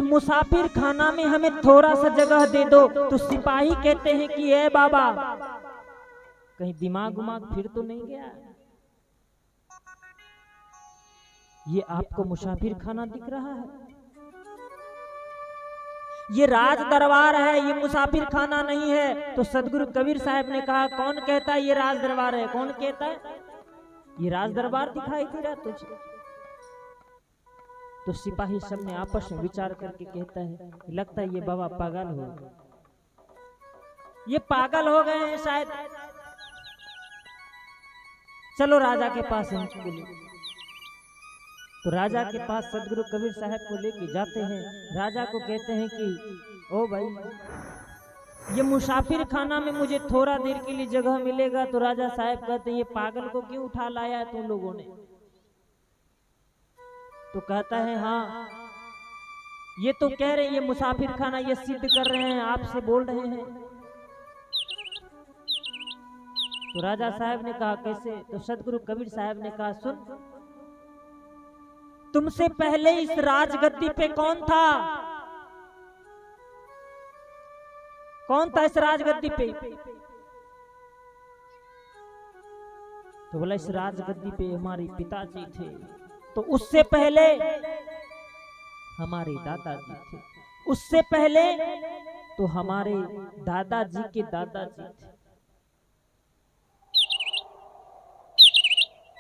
मुसाफिर खाना में हमें थोड़ा सा जगह दे दो। तो सिपाही कहते हैं कि ए बाबा, कहीं दिमाग उमाग फिर तो नहीं गया? ये आपको मुसाफिर खाना दिख रहा है? ये राज दरबार है, ये मुसाफिर खाना नहीं है। तो सदगुरु कबीर साहब ने कहा, कौन कहता है ये राज दरबार है? कौन कहता है ये राज दरबार दिखाई दे रहा तुझे? तो सिपाही सब ने आपस में विचार करके कहता है, लगता है ये बाबा पागल हो, ये पागल हो गए हैं शायद। चलो राजा के पास इनको ले। तो राजा के पास सदगुरु कबीर साहब को लेके जाते हैं। राजा को कहते हैं कि ओ भाई, ये मुसाफिर खाना में मुझे थोड़ा देर के लिए जगह मिलेगा? तो राजा साहब कहते हैं, ये पागल को क्यों उठा लाया है तुम लोगों ने? तो कहता है, हाँ ये तो कह रहे हैं ये मुसाफिर खाना, ये सिद्ध कर रहे हैं, आपसे बोल रहे हैं। तो राजा साहब ने कहा, कैसे? तो सदगुरु कबीर साहब ने कहा, सुन, तुमसे पहले इस राजगद्दी पे कौन था? कौन था इस राजगद्दी पे? तो बोला, इस राजगद्दी पे हमारे पिताजी थे। तो उससे पहले हमारे दादाजी थे, उससे पहले तो हमारे दादाजी के दादाजी थे।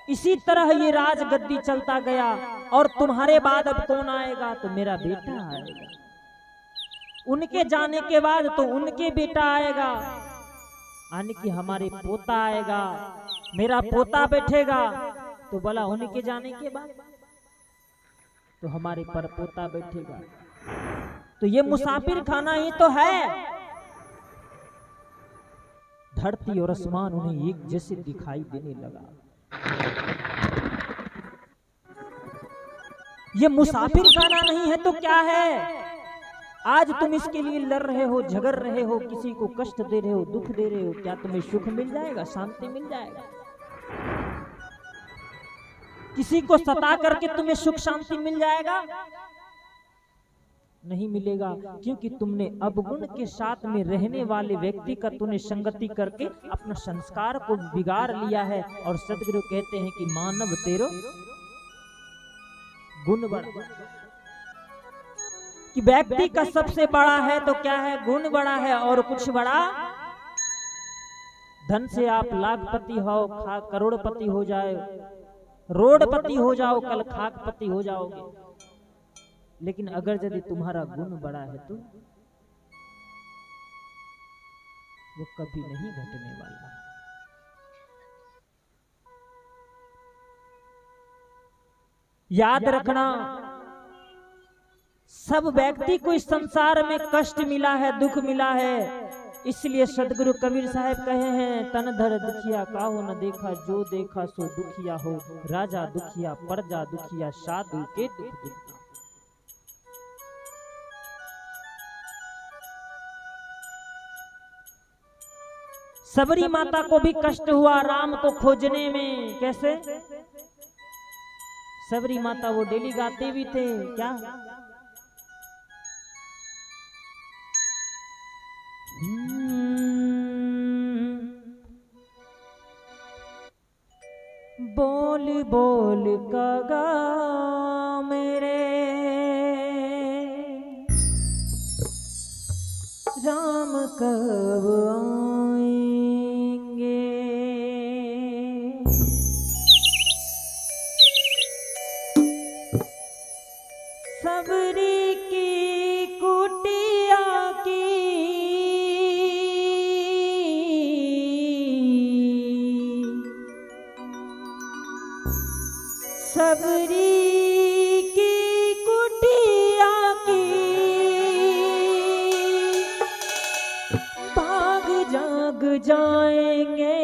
इसी तरह ये राजगद्दी चलता गया और तुम्हारे बाद अब कौन आएगा? तो मेरा बेटा आएगा। उनके जाने के बाद तो उनके बेटा आएगा, यानी कि हमारे पोता आएगा, मेरा पोता बैठेगा। तो बोला, उनके जाने के बाद तो हमारे पर पोता बैठेगा। तो ये मुसाफिर खाना ही तो है। धरती और आसमान उन्हें एक जैसे दिखाई देने लगा। ये मुसाफिर खाना नहीं है तो क्या है? आज तुम इसके लिए लड़ रहे हो, झगड़ रहे हो, किसी को कष्ट दे रहे हो, दुख दे रहे हो। क्या तुम्हें सुख मिल जाएगा? शांति मिल जाएगा? किसी को सता करके तुम्हें सुख शांति मिल जाएगा? नहीं मिलेगा, क्योंकि तुमने अवगुण के साथ में रहने वाले व्यक्ति का तुमने संगति करके अपना संस्कार को बिगाड़ लिया है। और सदगुरु कहते हैं कि मानव तेरो गुण बड़ा, कि व्यक्ति का सबसे बड़ा है तो क्या है? गुण बड़ा है। और कुछ बड़ा, धन से आप लाखपति हो, करोड़पति हो जाए, रोडपति हो जाओ, कल खाकपति हो जाओगे। लेकिन अगर यदि तुम्हारा गुण बड़ा है तो वो कभी नहीं घटने वाला। याद रखना, सब व्यक्ति को इस संसार में कष्ट मिला है, दुख मिला है। इसलिए सदगुरु कबीर साहब कहे हैं, तन धर दुखिया काहू न देखा, जो देखा सो दुखिया हो। राजा दुखिया, प्रजा दुखिया, साधु के दुख दुखिया। सबरी माता को भी कष्ट हुआ राम को खोजने में। कैसे? सबरी माता वो डेली गाते भी थे क्या? बोल बोल कागा मेरे राम कब आएंगे। सबरी की कुटिया की सबरी की कुटिया की भाग जाग जाएंगे।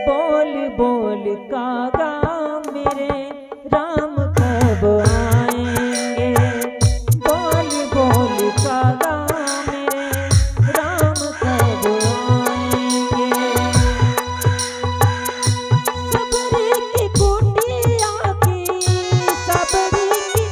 बोल बोल कागा मेरे राम कब आएंगे। बोल बोल कागा मेरे राम कब आएंगे। सबरी की कुटिया की सबरी की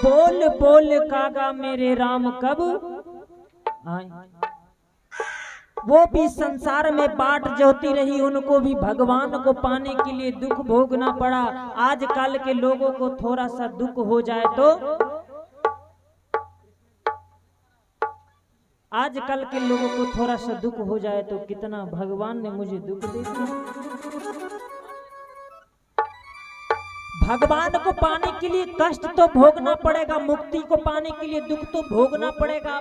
बोल बोल कागा मेरे राम कब आए। वो भी संसार में बाट जोती रही, उनको भी भगवान को पाने के लिए दुख भोगना पड़ा। आजकल के लोगों को थोड़ा सा दुख हो जाए तो आजकल के लोगों को थोड़ा सा दुख हो जाए तो कितना भगवान ने मुझे दुख दे दिया। भगवान को पाने के लिए कष्ट तो भोगना पड़ेगा, मुक्ति को पाने के लिए दुख तो भोगना पड़ेगा।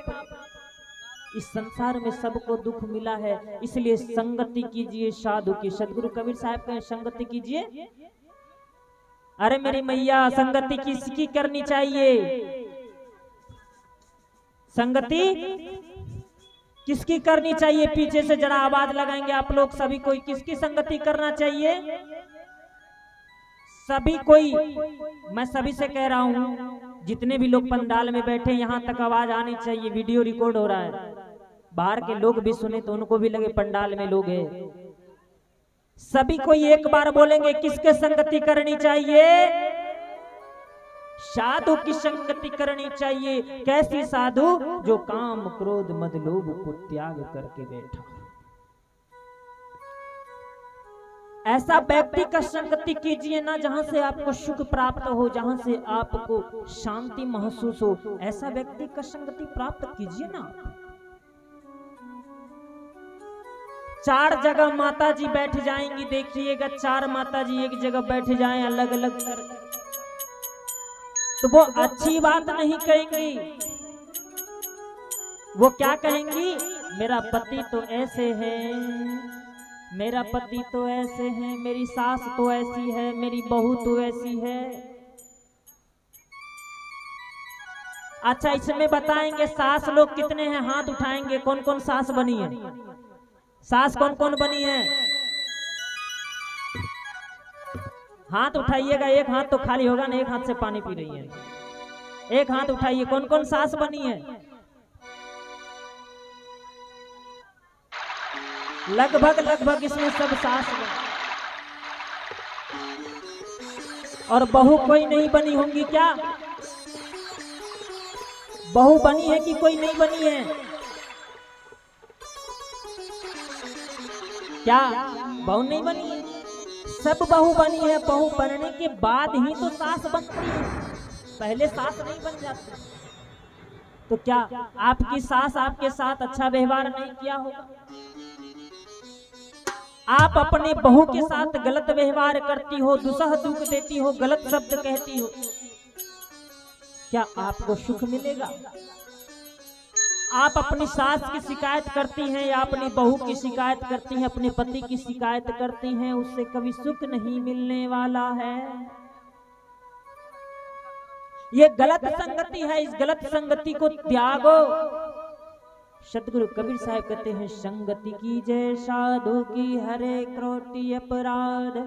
इस संसार में सबको दुख मिला है, इसलिए संगति कीजिए साधु की। सदगुरु कबीर साहब कहें संगति कीजिए। अरे मेरी मैया, संगति किसकी करनी चाहिए? संगति किसकी करनी चाहिए? पीछे से जरा आवाज लगाएंगे आप लोग सभी। कोई किसकी संगति करना चाहिए? सभी कोई। मैं सभी से कह रहा हूं, जितने भी लोग पंडाल में बैठे, यहां तक आवाज आनी चाहिए। वीडियो रिकॉर्ड हो रहा है, बाहर के लोग भी सुने तो उनको भी लगे पंडाल में लोग हैं। सभी कोई एक बार बोलेंगे किसके संगति करनी चाहिए? साधु की संगति करनी चाहिए। कैसी साधु? जो काम क्रोध मद लोभ को त्याग करके बैठा। ऐसा व्यक्ति का संगति कीजिए ना जहां से आपको सुख प्राप्त हो, जहां से आपको शांति महसूस हो। ऐसा व्यक्ति का संगति प्राप्त कीजिए ना। 4 जगह माता जी बैठ जाएंगी, देखिएगा 4 माता जी एक जगह बैठ जाएं अलग अलग करके, तो वो अच्छी बात नहीं कहेंगी। वो क्या कहेंगी? मेरा पति तो ऐसे है, मेरा पति तो ऐसे है, मेरी सास तो ऐसी है, मेरी बहू तो ऐसी है। अच्छा, इसमें बताएंगे सास लोग कितने हैं? हाथ उठाएंगे। कौन कौन सास बनी है? सास कौन कौन बनी है? हाथ उठाइएगा। एक हाथ तो खाली होगा ना, एक हाथ से पानी पी रही है। एक हाथ उठाइए। कौन कौन सास बनी है? लगभग इसमें सब सास बनी। और बहू कोई नहीं बनी होंगी क्या? बहू बनी है कि कोई नहीं बनी है? क्या बहू नहीं बनी है? सब बहू बनी है। बहू बनने के बाद ही तो सास बनती है, पहले सास नहीं बन जाती। तो क्या आपकी सास आपके साथ अच्छा व्यवहार नहीं किया होगा? आप अपने बहू के साथ गलत व्यवहार करती हो, दुसह दुख देती हो, गलत शब्द कहती हो, क्या आपको सुख मिलेगा? आप अपनी सास की शिकायत करती हैं या अपनी बहू की शिकायत करती हैं, अपने पति की शिकायत करती हैं, उससे कभी सुख नहीं मिलने वाला है। ये गलत संगति है। इस गलत संगति को त्यागो। सदगुरु कबीर साहब कहते हैं संगति की जय साधु की हरे क्रोटी अपराध,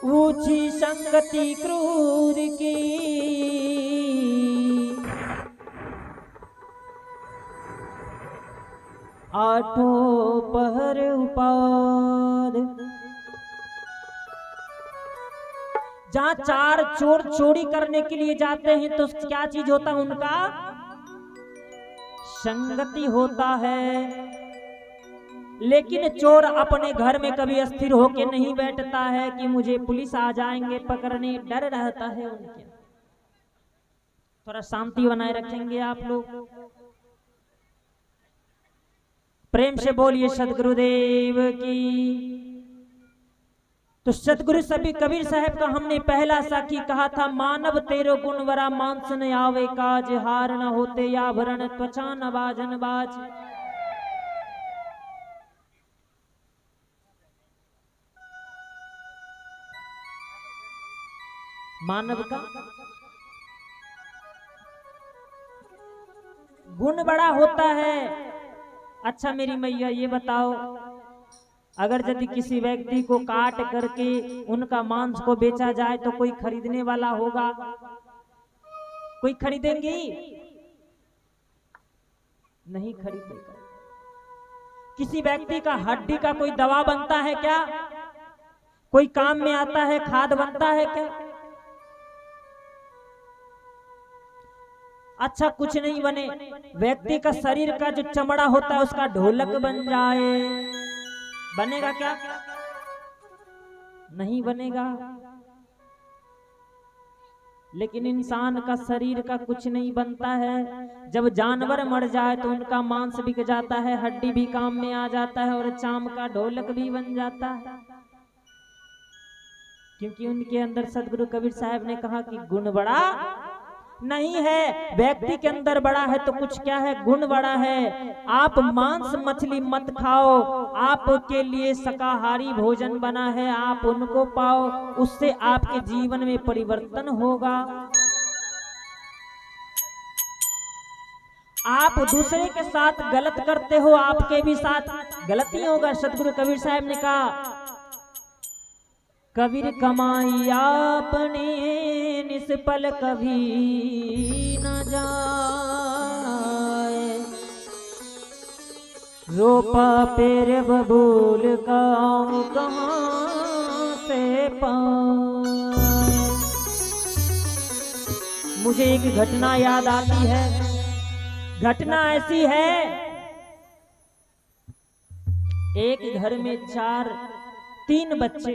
ऊंची संगति क्रूर की, आठों पहर उपाद। जहां 4 चोर चोरी करने के लिए जाते हैं तो क्या चीज होता है उनका? संगति होता है। लेकिन चोर अपने घर में कभी अस्थिर होके नहीं बैठता है कि मुझे पुलिस आ जाएंगे पकड़ने, डर रहता है उनके। थोड़ा शांति बनाए रखेंगे आप लोग। प्रेम से बोलिए सदगुरुदेव की। तो सदगुरु सभी कबीर साहब का हमने पहला साखी कहा था, मानव तेरो गुणवरा मांस न आवे काज, हार न होते या भरण त्वचा न बाजन बाज। मानव का गुण बड़ा होता है। अच्छा मेरी मैया ये बताओ, अगर यदि किसी व्यक्ति को काट करके उनका मांस को बेचा जाए तो कोई खरीदने वाला होगा? कोई खरीदेंगी? नहीं खरीदेगा। किसी व्यक्ति का हड्डी का कोई दवा बनता है क्या? कोई काम में आता है? खाद बनता है क्या? अच्छा कुछ नहीं बने, व्यक्ति का शरीर का जो चमड़ा होता है उसका ढोलक बन जाए, बनेगा क्या? नहीं बनेगा। लेकिन इंसान का शरीर का कुछ नहीं बनता है। जब जानवर मर जाए तो उनका मांस बिक जाता है, हड्डी भी काम में आ जाता है और चाम का ढोलक भी बन जाता है, क्योंकि उनके अंदर सदगुरु कबीर साहब ने कहा कि गुण बड़ा नहीं है। व्यक्ति के अंदर बड़ा है तो कुछ क्या है, गुण बड़ा है। आप मांस मछली मत खाओ, आपके लिए शाकाहारी भोजन बना है, आप उनको पाओ, उससे आपके जीवन में परिवर्तन होगा। आप दूसरे के साथ गलत करते हो, आपके भी साथ गलती होगा। सदगुरु कबीर साहब ने कहा, कबीर कमाई आपने निष्फल कभी न जाए, रोपा पेर बबूल काम कहाँ से पाए। मुझे एक घटना याद आती है। घटना ऐसी है, एक घर में तीन बच्चे,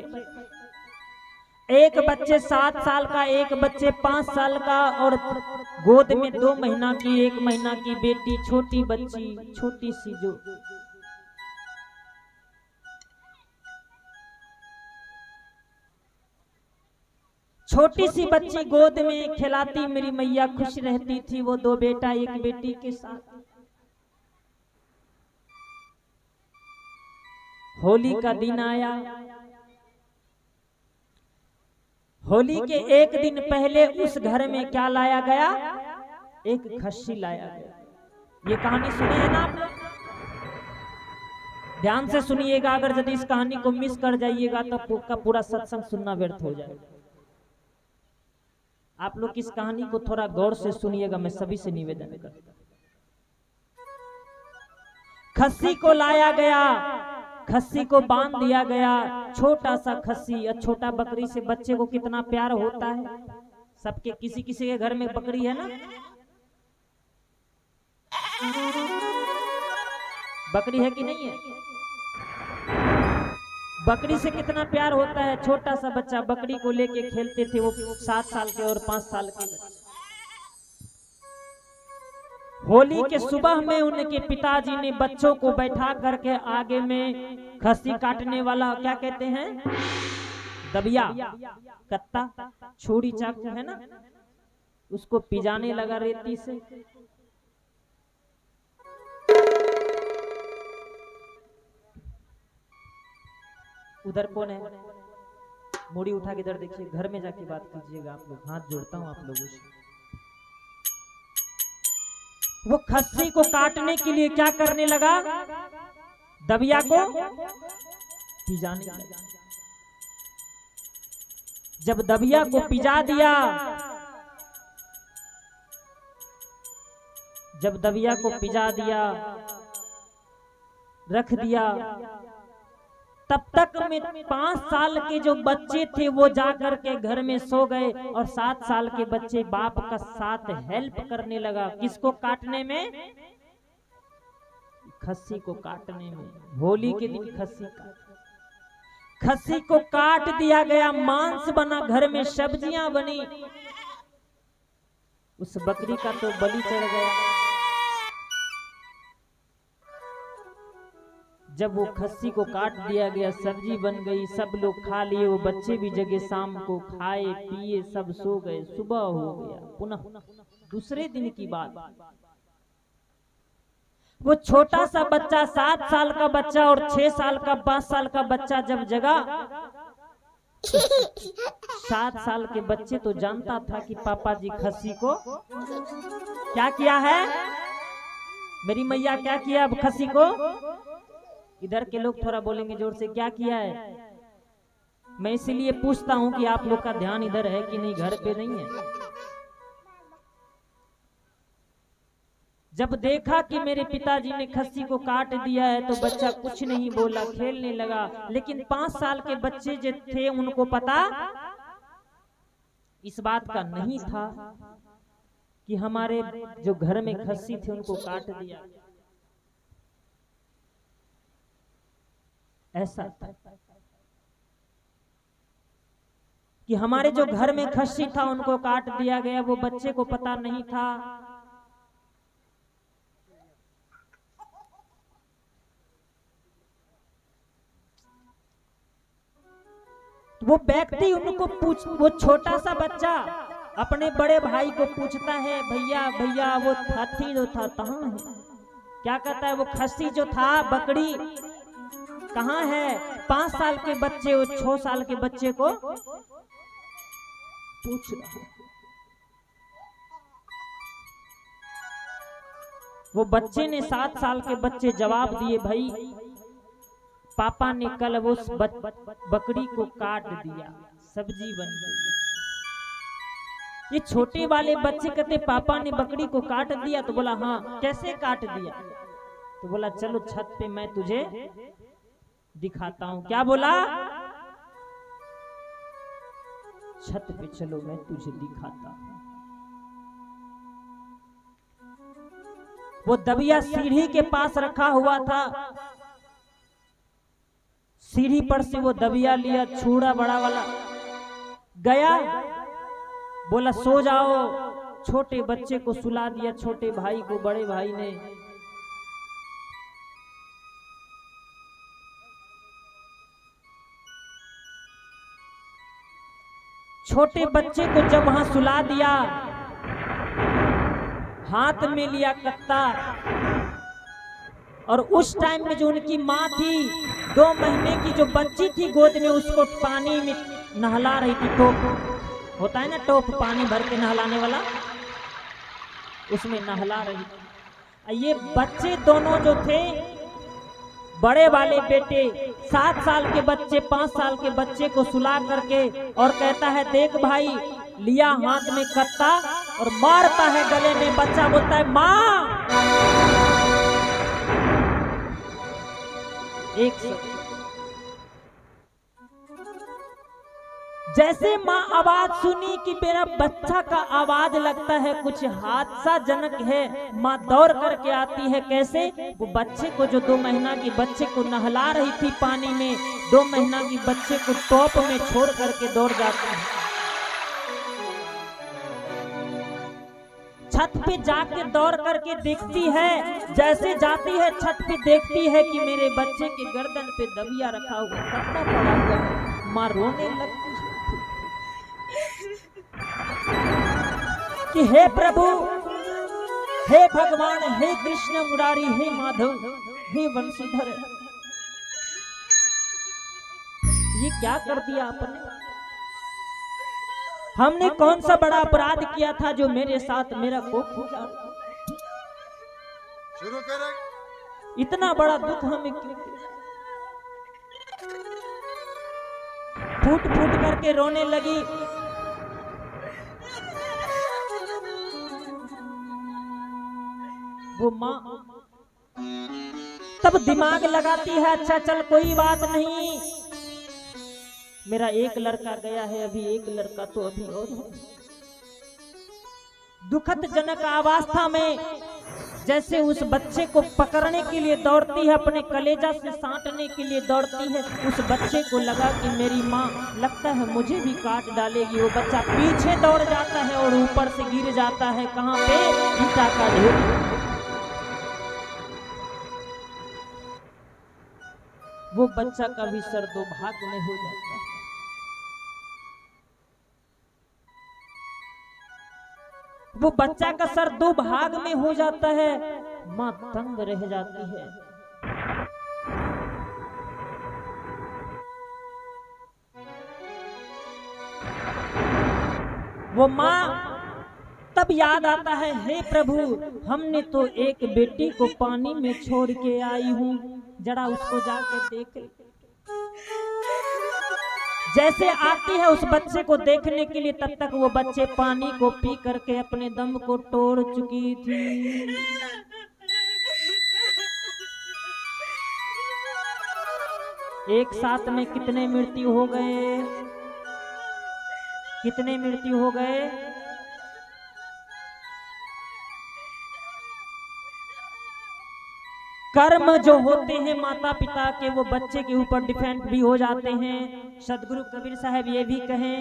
एक बच्चे 7 साल का, एक बच्चे 5 साल का, और गोद में 2 महीना की 1 महीना की बेटी, छोटी बच्ची, छोटी सी, जो छोटी सी बच्ची गोद में खिलाती मेरी मैया खुश रहती थी। वो 2 बेटा 1 बेटी के साथ। होली का दिन आया। होली के एक दिन पहले उस घर में क्या लाया गया? एक खस्सी लाया गया। ये कहानी सुनी है ना आप लोग? ध्यान से सुनिएगा, अगर यदि इस कहानी को मिस कर जाइएगा तो आपका पूरा सत्संग सुनना व्यर्थ हो जाएगा। आप लोग इस कहानी को थोड़ा गौर से सुनिएगा, मैं सभी से निवेदन करता हूं। खस्सी को लाया गया, खस्सी को बांध दिया गया। छोटा सा खस्सी या छोटा बकरी से बच्चे को कितना प्यार होता है। सबके किसी किसी के घर में बकरी है ना, बकरी है कि नहीं है? बकरी से कितना प्यार होता है। छोटा सा बच्चा बकरी को लेके खेलते थे, वो 7 साल के और 5 साल के बच्चे। होली के सुबह में उनके पिताजी ने बच्चों को बैठा करके आगे में खस्सी काटने वाला, क्या कहते हैं, दबिया, कत्ता, छुरी, चाकू है ना, उसको पिजाने लगा रेती से। उधर कौन है? मुड़ी उठा के इधर देखिए, घर में जाके बात कीजिएगा आप लोग, हाथ जोड़ता हूं आप लोगों से। वो खस्सी को काटने के लिए क्या करने लगा? दबिया को पिजाने लगा। जब दबिया को पिजा दिया, जब दबिया को पिजा दिया, रख दिया, तब तक में 5 साल के जो बच्चे थे वो जाकर के घर में सो गए, और 7 साल के बच्चे बाप का साथ हेल्प करने लगा। किसको काटने में? खस्सी को काटने में। होली के दिन खस्सी को काट दिया गया, मांस बना, घर में सब्जियां बनी। उस बकरी का तो बलि चढ़ गया। जब वो खस्सी को काट दिया गया, सब्जी बन गई, सब लोग खा लिए, वो बच्चे भी जगे, शाम को खाए पिए, सब सो गए। सुबह हो गया, पुनः दूसरे दिन की बात। वो छोटा सा बच्चा, 7 साल का बच्चा और 6 साल का, 5 साल का बच्चा जब जगा, 7 साल के बच्चे तो जानता था कि पापा जी खस्सी को क्या किया है, मेरी मैया क्या किया अब खस्सी को। इधर के लोग थोड़ा बोलेंगे जोर से, क्या किया है। मैं इसीलिए पूछता हूं कि आप लोग का ध्यान इधर है कि नहीं, घर पे नहीं है। जब देखा कि मेरे पिताजी ने खस्सी को काट दिया है तो बच्चा कुछ नहीं बोला, खेलने लगा। लेकिन 5 साल के बच्चे जो थे उनको पता इस बात का नहीं था कि हमारे जो घर में खस्सी थे उनको काट दिया। ऐसा था कि हमारे जो घर में खस्सी था उनको काट दिया गया, वो बच्चे को पता नहीं था। वो व्यक्ति उनको वो छोटा सा बच्चा अपने बड़े भाई को पूछता है, भैया भैया वो हाथी जो था कहाँ है? क्या कहता है, वो खस्सी जो था बकरी कहाँ है? 5 साल के बच्चे वो 6 साल के बच्चे को पूछ रहा। वो बच्चे ने 7 साल के बच्चे जवाब दिए, भाई पापा ने कल वो बकरी को काट दिया, सब्जी बन गई। ये छोटे वाले बच्चे कहते पापा ने बकरी को काट दिया। तो बोला हाँ, कैसे काट दिया? तो बोला चलो छत पे मैं तुझे दिखाता हूं। क्या बोला? छत पे चलो मैं तुझे दिखाता हूं। वो दबिया सीढ़ी के पास रखा हुआ था। सीढ़ी पर से वो दबिया लिया, छूड़ा बड़ा वाला, गया, बोला सो जाओ। छोटे बच्चे को सुला दिया, छोटे भाई को बड़े भाई ने। छोटे बच्चे को जब वहां सुला दिया, हाथ में लिया कत्ता, और उस टाइम में जो उनकी माँ थी 2 महीने की जो बच्ची थी गोद में, उसको पानी में नहला रही थी। टोप होता है ना, टोप पानी भर के नहलाने वाला, उसमें नहला रही थी। ये बच्चे दोनों जो थे, बड़े वाले बेटे 7 साल के बच्चे 5 साल के बच्चे को सुला करके और कहता है देख भाई, लिया हाथ में कत्ता और मारता है गले में। बच्चा बोलता है माँ। जैसे माँ आवाज सुनी कि मेरा बच्चा का आवाज लगता है कुछ हादसाजनक है, माँ दौड़ करके आती है। कैसे? वो बच्चे को, जो 2 महीना की बच्चे को नहला रही थी पानी में, 2 महीना की बच्चे को टॉप में छोड़ करके दौड़ जाती है। छत पे जाके दौड़ करके देखती है, जैसे जाती है छत पे देखती है कि मेरे बच्चे के गर्दन पे दबिया रखा हुआ, कत्ता पड़ा हुआ है। माँ रोने लगती है कि हे प्रभु, हे भगवान, हे कृष्ण मुरारी, हे माधव, हे वंशीधर, ये क्या कर दिया आपने? हमने कौन सा बड़ा अपराध किया था जो मेरे साथ मेरा कोप हो जा? शुरू करें। इतना बड़ा दुख हमें क्यों? फूट फूट करके रोने लगी। वो माँ तब दिमाग लगाती है, अच्छा चल कोई बात नहीं, मेरा एक लड़का गया है, अभी एक लड़का तो अभी और है। दुखद जनक अवस्था में जैसे उस बच्चे को पकड़ने के लिए दौड़ती है, अपने कलेजा से साटने के लिए दौड़ती है। उस बच्चे को लगा कि मेरी माँ लगता है मुझे भी काट डालेगी। वो बच्चा पीछे दौड़ जाता है और ऊपर से गिर जाता है। कहाँ पे? ईटा का ढेर। वो बच्चा का भी सर दुर्भाग्य में हो जाता है। वो बच्चा का सर 2 भाग में हो जाता है। मां तंग रह जाती है। वो मां तब याद आता है, हे प्रभु, हमने तो एक बेटी को पानी में छोड़ के आई हूं, जरा उसको जाके देख। जैसे आती है उस बच्चे को देखने के लिए, तब तक वो बच्चे पानी को पी करके अपने दम को तोड़ चुकी थी। एक साथ में कितने मृत्यु हो गए? कितने मृत्यु हो गए? कर्म जो होते हैं माता पिता के वो बच्चे के ऊपर डिपेंड भी हो जाते हैं। सदगुरु कबीर साहब ये भी कहें,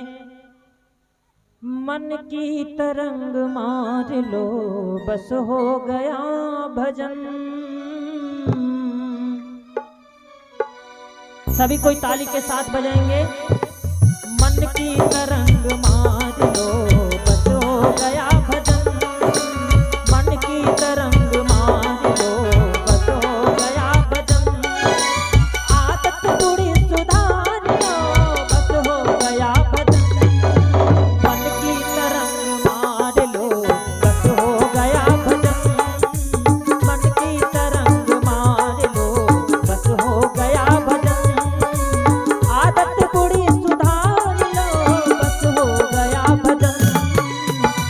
मन की तरंग मार लो बस हो गया भजन। सभी कोई ताली के साथ बजाएंगे। मन की तरंग मार लो बस हो गया भजन, मन की तरंग मार लो बस हो गया भजन, आदत थोड़ी सुधार लो बस हो गया भजन, मन की तरंग मार लो बस हो गया भजन, मन की तरंग मार लो बस हो गया भजन, आदत थोड़ी सुधार लो बस हो गया भजन,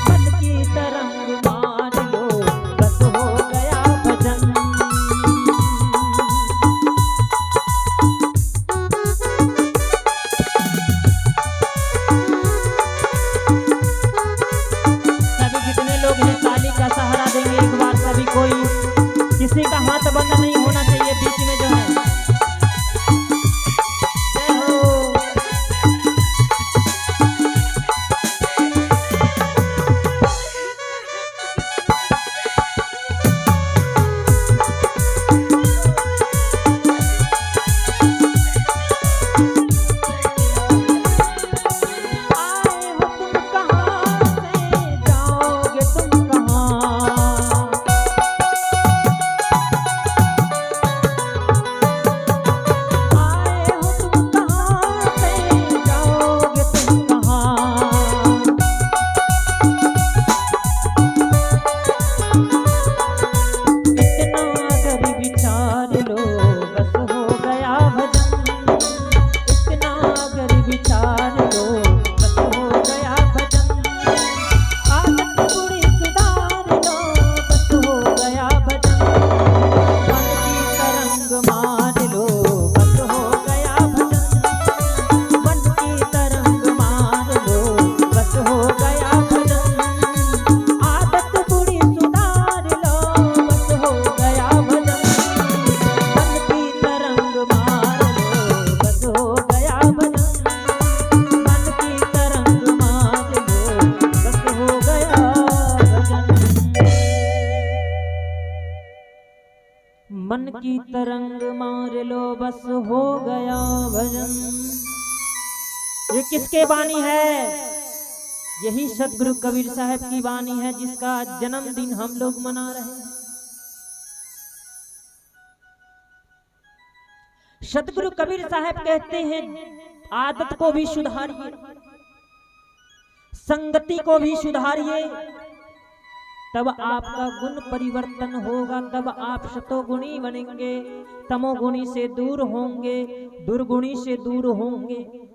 मन की तरंग मार लो बस हो गया भजन। सभी जितने लोग हैं ताली का सहारा देंगे एक बार सभी कोई, किसी का हाथ बंद नहीं होना चाहिए बीच में जो है। जय हो। आए हो तुम कहाँ से, जाओगे तुम कहाँ, आए हो तुम कहाँ से, जाओगे तुम कहाँ, इतना अगर विचार लो बस हो गया भजन, इतना अगर विचार लो बस हो गया भजन, आदत थोड़ी सुधार लो बस हो गया भजन, मन की तरंग मार लो बस हो गया भजन, मन की तरंग मार लो बस हो गया भजन, आदत थोड़ी सुधार लो बस हो गया भजन, मन की तरंग मार लो बस हो गया भजन, मन की तरंग मार लो बस हो गया भजन, मन की तरंग मार लो बस हो गया भजन। ये किसके वाणी है? यही सदगुरु कबीर साहब की वाणी है, जिसका जन्मदिन हम लोग मना रहे हैं। सदगुरु कबीर साहब कहते हैं आदत को भी सुधारिए, संगति को भी सुधारिए, तब आपका गुण परिवर्तन होगा, तब आप सतोगुणी बनेंगे, तमोगुणी से दूर होंगे, दुर्गुणी से दूर होंगे।